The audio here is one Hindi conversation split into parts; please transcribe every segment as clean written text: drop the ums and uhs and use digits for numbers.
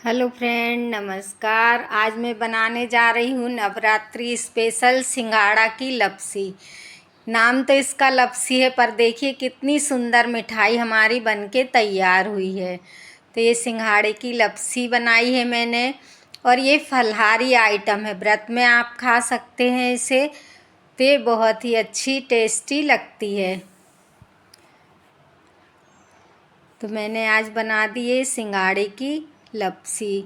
हेलो फ्रेंड, नमस्कार। आज मैं बनाने जा रही हूँ नवरात्रि स्पेशल सिंघाड़ा की लपसी। नाम तो इसका लपसी है, पर देखिए कितनी सुंदर मिठाई हमारी बनके तैयार हुई है। तो ये सिंघाड़े की लपसी बनाई है मैंने, और ये फलाहारी आइटम है, व्रत में आप खा सकते हैं इसे। तो ये बहुत ही अच्छी टेस्टी लगती है। तो मैंने आज बना दी है सिंघाड़े की लपसी।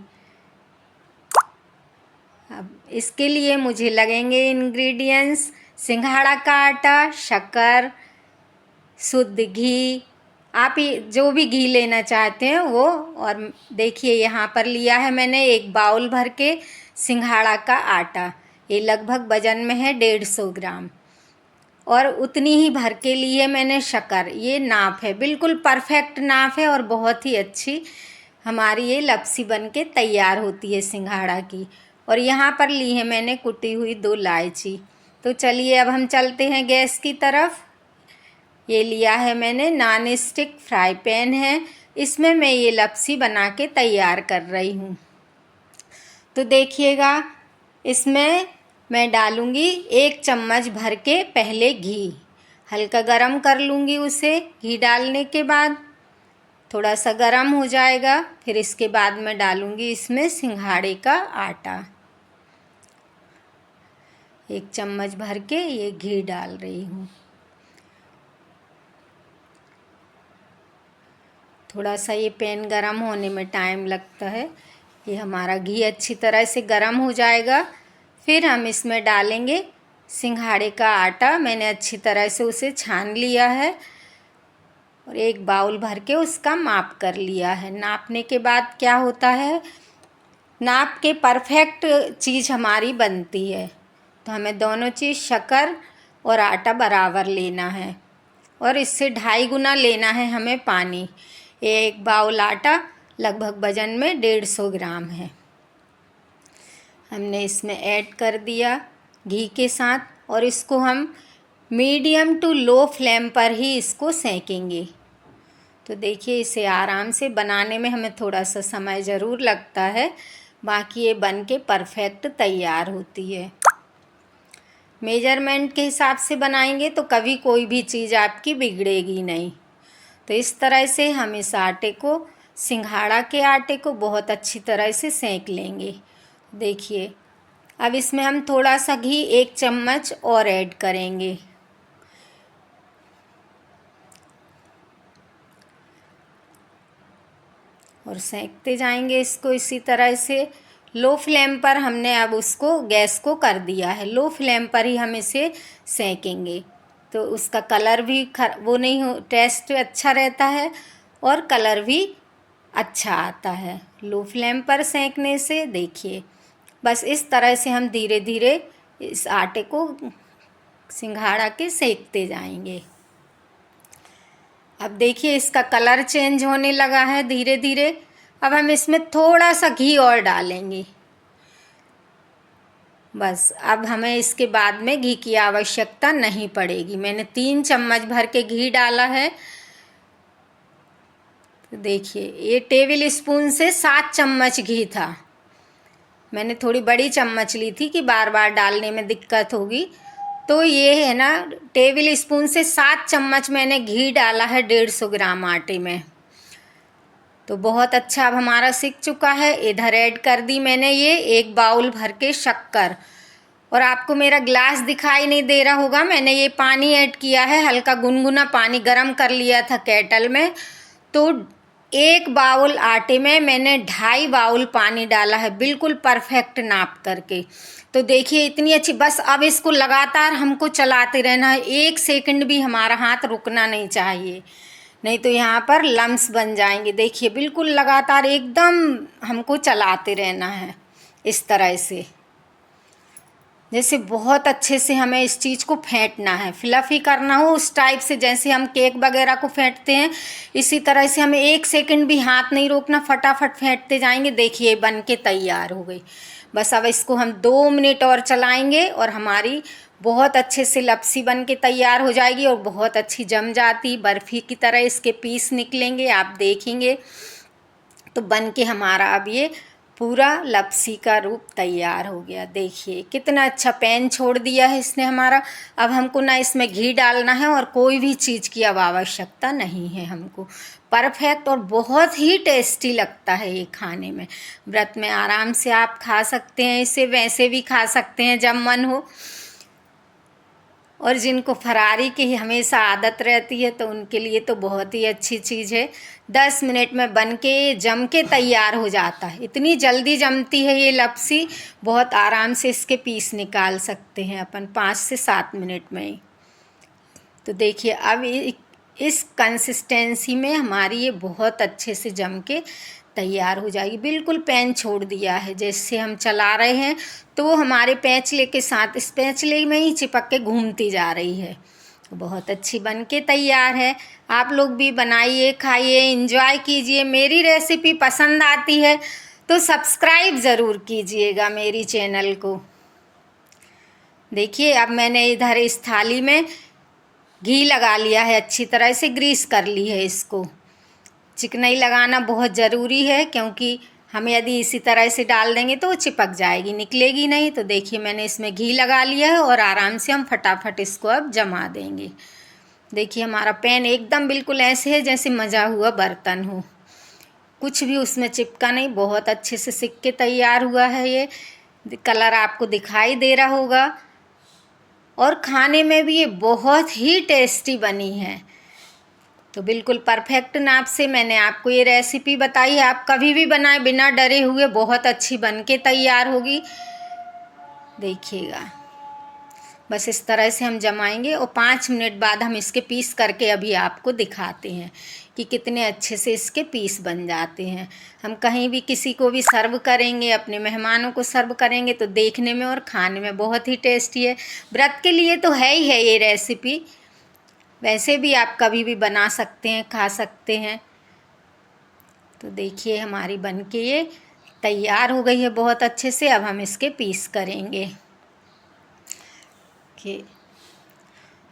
अब इसके लिए मुझे लगेंगे इंग्रेडिएंट्स: सिंघाड़ा का आटा, शक्कर, शुद्ध घी, आप जो भी घी लेना चाहते हैं वो। और देखिए यहाँ पर लिया है मैंने 1 बाउल भर के सिंघाड़ा का आटा। ये लगभग वजन में है 150 ग्राम। और उतनी ही भर के लिए मैंने शक्कर। ये नाप है, बिल्कुल परफेक्ट नाप है, और बहुत ही अच्छी हमारी ये लपसी बन के तैयार होती है सिंघाड़ा की। और यहाँ पर ली है मैंने कुटी हुई 2 इलायची। तो चलिए अब हम चलते हैं गैस की तरफ। ये लिया है मैंने नॉन स्टिक फ्राई पैन है, इसमें मैं ये लपसी बना के तैयार कर रही हूँ। तो देखिएगा, इसमें मैं डालूँगी 1 चम्मच भर के पहले घी। हल्का गरम कर लूँगी उसे। घी डालने के बाद थोड़ा सा गरम हो जाएगा, फिर इसके बाद मैं डालूँगी इसमें सिंघाड़े का आटा। 1 चम्मच भर के ये घी डाल रही हूँ। थोड़ा सा ये पैन गरम होने में टाइम लगता है। ये हमारा घी अच्छी तरह से गरम हो जाएगा, फिर हम इसमें डालेंगे सिंघाड़े का आटा। मैंने अच्छी तरह से उसे छान लिया है और 1 बाउल भर के उसका माप कर लिया है। नापने के बाद क्या होता है, नाप के परफेक्ट चीज़ हमारी बनती है। तो हमें दोनों चीज़, शक्कर और आटा, बराबर लेना है, और इससे 2.5 गुना लेना है हमें पानी। 1 बाउल आटा लगभग वजन में 150 ग्राम है। हमने इसमें ऐड कर दिया घी के साथ, और इसको हम मीडियम टू लो फ्लेम पर ही इसको सेकेंगे। तो देखिए, इसे आराम से बनाने में हमें थोड़ा सा समय ज़रूर लगता है, बाकी ये बन के परफेक्ट तैयार होती है। मेजरमेंट के हिसाब से बनाएंगे तो कभी कोई भी चीज़ आपकी बिगड़ेगी नहीं। तो इस तरह से हम इस आटे को, सिंघाड़ा के आटे को बहुत अच्छी तरह से सेंक लेंगे। देखिए, अब इसमें हम थोड़ा सा घी 1 चम्मच और ऐड करेंगे। और सेंकते जाएंगे इसको इसी तरह से। लो फ्लेम पर हमने अब उसको, गैस को कर दिया है। लो फ्लेम पर ही हम इसे सेंकेंगे, तो उसका कलर भी वो नहीं हो, टेस्ट अच्छा रहता है और कलर भी अच्छा आता है लो फ्लेम पर सेंकने से। देखिए, बस इस तरह से हम धीरे धीरे इस आटे को, सिंघाड़ा के सेंकते जाएंगे। अब देखिए, इसका कलर चेंज होने लगा है धीरे धीरे। अब हम इसमें थोड़ा सा घी और डालेंगे। बस, अब हमें इसके बाद में घी की आवश्यकता नहीं पड़ेगी। मैंने 3 चम्मच भर के घी डाला है। तो देखिए, ये टेबल स्पून से 7 चम्मच घी था। मैंने थोड़ी बड़ी चम्मच ली थी कि बार बार डालने में दिक्कत होगी। तो ये है ना, टेबल स्पून से 7 चम्मच मैंने घी डाला है 150 ग्राम आटे में। तो बहुत अच्छा अब हमारा सिक चुका है। इधर ऐड कर दी मैंने ये 1 बाउल भर के शक्कर। और आपको मेरा ग्लास दिखाई नहीं दे रहा होगा, मैंने ये पानी ऐड किया है, हल्का गुनगुना पानी गरम कर लिया था केटल में। तो 1 बाउल आटे में मैंने 2.5 बाउल पानी डाला है, बिल्कुल परफेक्ट नाप करके। तो देखिए, इतनी अच्छी। बस अब इसको लगातार हमको चलाते रहना है, 1 सेकंड भी हमारा हाथ रुकना नहीं चाहिए, नहीं तो यहाँ पर लम्स बन जाएंगे। देखिए, बिल्कुल लगातार एकदम हमको चलाते रहना है इस तरह से, जैसे बहुत अच्छे से हमें इस चीज़ को फेंटना है, फ्लफ़ी करना हो उस टाइप से, जैसे हम केक वगैरह को फेंटते हैं इसी तरह से हमें 1 सेकंड भी हाथ नहीं रोकना, फटाफट फेंटते जाएंगे। देखिए, बन के तैयार हो गई। बस अब इसको हम 2 मिनट और चलाएंगे और हमारी बहुत अच्छे से लपसी बन के तैयार हो जाएगी, और बहुत अच्छी जम जाती, बर्फ़ी की तरह इसके पीस निकलेंगे, आप देखेंगे। तो बन के हमारा अब ये पूरा लपसी का रूप तैयार हो गया। देखिए कितना अच्छा पैन छोड़ दिया है इसने हमारा। अब हमको ना इसमें घी डालना है और कोई भी चीज़ की अब आवश्यकता नहीं है हमको। परफेक्ट और बहुत ही टेस्टी लगता है ये खाने में। व्रत में आराम से आप खा सकते हैं इसे, वैसे भी खा सकते हैं जब मन हो। और जिनको फरारी की हमेशा आदत रहती है तो उनके लिए तो बहुत ही अच्छी चीज़ है। 10 मिनट में बन के जम के तैयार हो जाता है। इतनी जल्दी जमती है ये लपसी, बहुत आराम से इसके पीस निकाल सकते हैं अपन 5 से 7 मिनट में ही। तो देखिए अब इस कंसिस्टेंसी में हमारी ये बहुत अच्छे से जम के तैयार हो जाएगी। बिल्कुल पैन छोड़ दिया है, जैसे हम चला रहे हैं तो वो हमारे पैंचले के साथ इस पैंचले में ही चिपक के घूमती जा रही है। बहुत अच्छी बन के तैयार है। आप लोग भी बनाइए, खाइए, एंजॉय कीजिए। मेरी रेसिपी पसंद आती है तो सब्सक्राइब ज़रूर कीजिएगा मेरी चैनल को। देखिए अब मैंने इधर इस थाली में घी लगा लिया है, अच्छी तरह से ग्रीस कर ली है इसको। चिकनाई लगाना बहुत ज़रूरी है क्योंकि हम यदि इसी तरह से डाल देंगे तो वो चिपक जाएगी, निकलेगी नहीं। तो देखिए मैंने इसमें घी लगा लिया है और आराम से हम फटाफट इसको अब जमा देंगे। देखिए हमारा पैन एकदम बिल्कुल ऐसे है जैसे मजा हुआ बर्तन हो, कुछ भी उसमें चिपका नहीं। बहुत अच्छे से सिक के तैयार हुआ है ये। कलर आपको दिखाई दे रहा होगा और खाने में भी ये बहुत ही टेस्टी बनी है। तो बिल्कुल परफेक्ट नाप से मैंने आपको ये रेसिपी बताई है। आप कभी भी बनाएं बिना डरे हुए, बहुत अच्छी बन के तैयार होगी। देखिएगा बस इस तरह से हम जमाएंगे और 5 मिनट बाद हम इसके पीस करके अभी आपको दिखाते हैं कि कितने अच्छे से इसके पीस बन जाते हैं। हम कहीं भी किसी को भी सर्व करेंगे, अपने मेहमानों को सर्व करेंगे तो देखने में और खाने में बहुत ही टेस्टी है। व्रत के लिए तो है ही है ये रेसिपी, वैसे भी आप कभी भी बना सकते हैं, खा सकते हैं। तो देखिए हमारी बनके ये तैयार हो गई है बहुत अच्छे से। अब हम इसके पीस करेंगे कि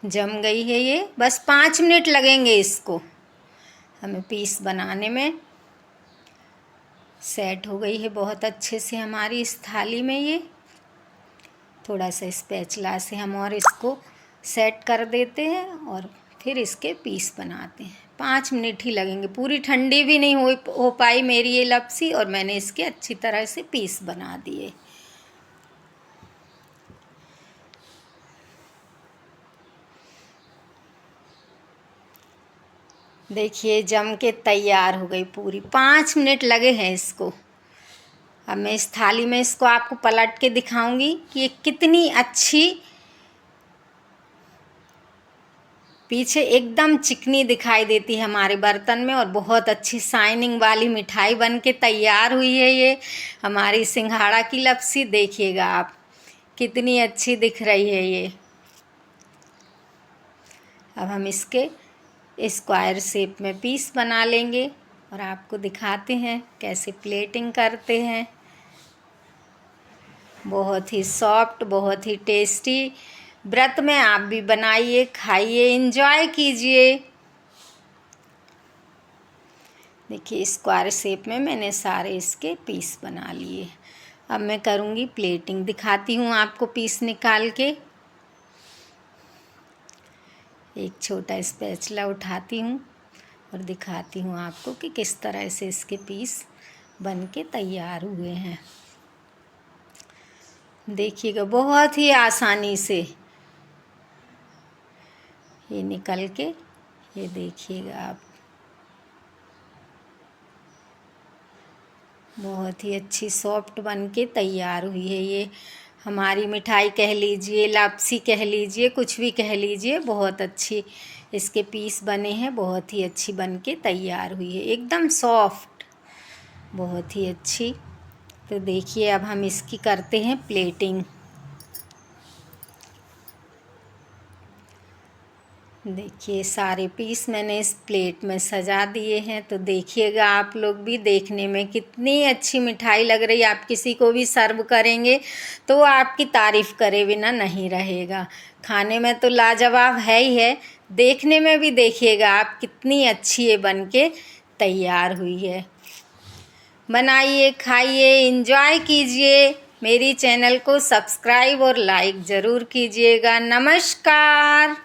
जम गई है ये। बस 5 मिनट लगेंगे इसको हमें पीस बनाने में। सेट हो गई है बहुत अच्छे से हमारी इस थाली में ये। थोड़ा सा स्पैचुला से हम और इसको सेट कर देते हैं और फिर इसके पीस बनाते हैं। 5 मिनट ही लगेंगे, पूरी ठंडी भी नहीं हो पाई मेरी ये लपसी और मैंने इसके अच्छी तरह से पीस बना दिए। देखिए जम के तैयार हो गई पूरी, 5 मिनट लगे हैं इसको। अब मैं इस थाली में इसको आपको पलट के दिखाऊंगी कि ये कितनी अच्छी पीछे एकदम चिकनी दिखाई देती है हमारे बर्तन में और बहुत अच्छी शाइनिंग वाली मिठाई बन के तैयार हुई है ये हमारी सिंघाड़ा की लपसी। देखिएगा आप कितनी अच्छी दिख रही है ये। अब हम इसके स्क्वायर शेप में पीस बना लेंगे और आपको दिखाते हैं कैसे प्लेटिंग करते हैं। बहुत ही सॉफ्ट, बहुत ही टेस्टी। व्रत में आप भी बनाइए, खाइए, एंजॉय कीजिए। देखिए स्क्वायर शेप में मैंने सारे इसके पीस बना लिए। अब मैं करूँगी प्लेटिंग, दिखाती हूँ आपको पीस निकाल के। एक छोटा स्पैचुला उठाती हूँ और दिखाती हूँ आपको कि किस तरह से इसके पीस बन के तैयार हुए हैं। देखिएगा बहुत ही आसानी से ये निकल के, ये देखिएगा आप, बहुत ही अच्छी सॉफ्ट बन के तैयार हुई है ये हमारी मिठाई कह लीजिए, लापसी कह लीजिए, कुछ भी कह लीजिए। बहुत अच्छी इसके पीस बने हैं, बहुत ही अच्छी बन के तैयार हुई है, एकदम सॉफ्ट, बहुत ही अच्छी। तो देखिए अब हम इसकी करते हैं प्लेटिंग। देखिए सारे पीस मैंने इस प्लेट में सजा दिए हैं। तो देखिएगा आप लोग भी, देखने में कितनी अच्छी मिठाई लग रही है। आप किसी को भी सर्व करेंगे तो आपकी तारीफ़ करे बिना नहीं रहेगा। खाने में तो लाजवाब है ही है, देखने में भी देखिएगा आप कितनी अच्छी ये बन के तैयार हुई है। बनाइए, खाइए, एंजॉय कीजिए। मेरी चैनल को सब्सक्राइब और लाइक ज़रूर कीजिएगा। नमस्कार।